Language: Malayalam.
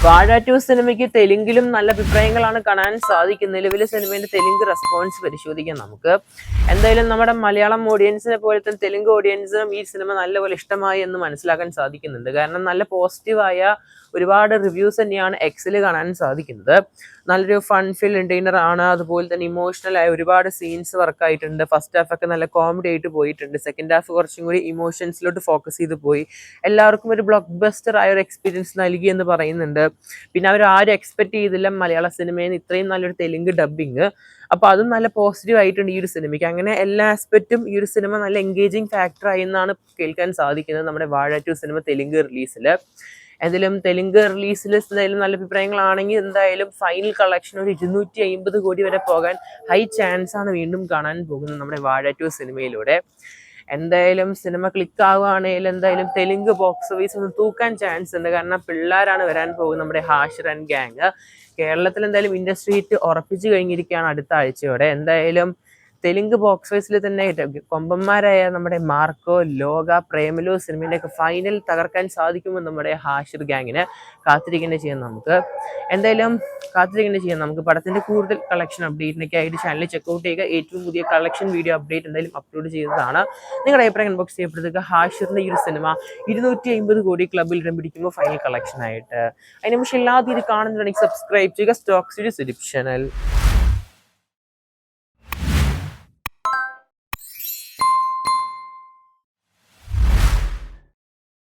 വാഴ 2 സിനിമയ്ക്ക് തെലുങ്കിലും നല്ല അഭിപ്രായങ്ങളാണ് കാണാൻ സാധിക്കുന്നത്. നിലവിലെ സിനിമയുടെ തെലുങ്ക് റെസ്പോൺസ് പരിശോധിക്കാം നമുക്ക്. എന്തായാലും നമ്മുടെ മലയാളം ഓഡിയൻസിനെ പോലെ തന്നെ തെലുങ്ക് ഓഡിയൻസിനും ഈ സിനിമ നല്ലപോലെ ഇഷ്ടമായി എന്ന് മനസ്സിലാക്കാൻ സാധിക്കുന്നുണ്ട്. കാരണം നല്ല പോസിറ്റീവായ ഒരുപാട് റിവ്യൂസ് തന്നെയാണ് എക്സിൽ കാണാൻ സാധിക്കുന്നത്. നല്ലൊരു ഫൺ ഫിൽ എന്റർടൈനർ ആണ്. അതുപോലെ തന്നെ ഇമോഷണൽ ആയ ഒരുപാട് സീൻസ് വർക്ക് ആയിട്ടുണ്ട്. ഫസ്റ്റ് ഹാഫ് ഒക്കെ നല്ല കോമഡി ആയിട്ട് പോയിട്ടുണ്ട്. സെക്കൻഡ് ഹാഫ് കുറച്ചും കൂടി ഇമോഷൻസിലോട്ട് ഫോക്കസ് ചെയ്ത് പോയി. എല്ലാവർക്കും ഒരു ബ്ലോക്ക് ബസ്റ്റർ ആയ ഒരു എക്സ്പീരിയൻസ് നൽകി എന്ന് പറയുന്നുണ്ട്. പിന്നെ അവർ ആരും എക്സ്പെക്ട് ചെയ്തില്ല മലയാള സിനിമയിൽ നിന്ന് ഇത്രയും നല്ലൊരു തെലുങ്ക് ഡബ്ബിങ്. അപ്പോൾ അതും നല്ല പോസിറ്റീവ് ആയിട്ടുണ്ട് ഈ ഒരു സിനിമയ്ക്ക്. അങ്ങനെ എല്ലാ ആസ്പെക്റ്റും ഈ ഒരു സിനിമ നല്ല എൻഗേജിങ് ഫാക്ടർ ആയി എന്നാണ് കേൾക്കാൻ സാധിക്കുന്നത് നമ്മുടെ വാഴ 2 സിനിമ തെലുങ്ക് റിലീസിൽ. എന്തായാലും തെലുങ്ക് റിലീസിൽ എന്തായാലും നല്ല അഭിപ്രായങ്ങളാണെങ്കിൽ എന്തായാലും ഫൈനൽ കളക്ഷൻ ഒരു 250 കോടി വരെ പോകാൻ ഹൈ ചാൻസ് ആണ് വീണ്ടും കാണാൻ പോകുന്നത് നമ്മുടെ വാഴ 2 സിനിമയിലൂടെ. എന്തായാലും സിനിമ ക്ലിക്ക് ആവുകയാണെങ്കിൽ എന്തായാലും തെലുങ്ക് ബോക്സ് ഓഫീസ് ഒന്ന് തൂക്കാൻ ചാൻസ് ഉണ്ട്. കാരണം പിള്ളേരാണ് വരാൻ പോകുന്നത് നമ്മുടെ ഹാഷിർ ആൻഡ് ഗ്യാങ്. കേരളത്തിൽ എന്തായാലും ഇൻഡസ്ട്രി ഹിറ്റ് ഉറപ്പിച്ചു കഴിഞ്ഞിരിക്കുകയാണ് അടുത്ത ആഴ്ചയോടെ. എന്തായാലും തെലുങ്ക് ബോക്സ് ഓഫീസിൽ തന്നെ കൊമ്പന്മാരായ നമ്മുടെ മാർക്കോ, ലോക, പ്രേമലു സിനിമയുടെയൊക്കെ ഫൈനൽ തകർക്കാൻ സാധിക്കുമെന്ന് നമ്മുടെ ഹാഷിർ ഗ്യാങ്ങിന് കാത്തിരിക്കേണ്ട ചെയ്യാം നമുക്ക്. എന്തായാലും കാത്തിരിക്കേണ്ട ചെയ്യാം നമുക്ക്. പടത്തിന്റെ കൂടുതൽ കളക്ഷൻ അപ്ഡേറ്റിനൊക്കെ ആയിട്ട് ചാനൽ ചെക്കൗട്ട് ചെയ്യുക. ഏറ്റവും പുതിയ കളക്ഷൻ വീഡിയോ അപ്ഡേറ്റ് എന്തായാലും അപ്ലോഡ് ചെയ്തതാണ്. നിങ്ങളുടെ അഭിപ്രായം ഇൻബോക്സ് ചെയ്യപ്പെടുത്തുക. ഹാഷിറിന്റെ ഈ ഒരു സിനിമ 250 കോടി ക്ലബിൽ ഇടം പിടിക്കുമ്പോൾ ഫൈനൽ കളക്ഷൻ ആയിട്ട്. അതിന് പക്ഷേ എല്ലാവരും ഇത് കാണുന്നുണ്ടെങ്കിൽ സബ്സ്ക്രൈബ് ചെയ്യുക സ്റ്റോക്ക് സീരീസ് യൂട്യൂബ് ചാനൽ.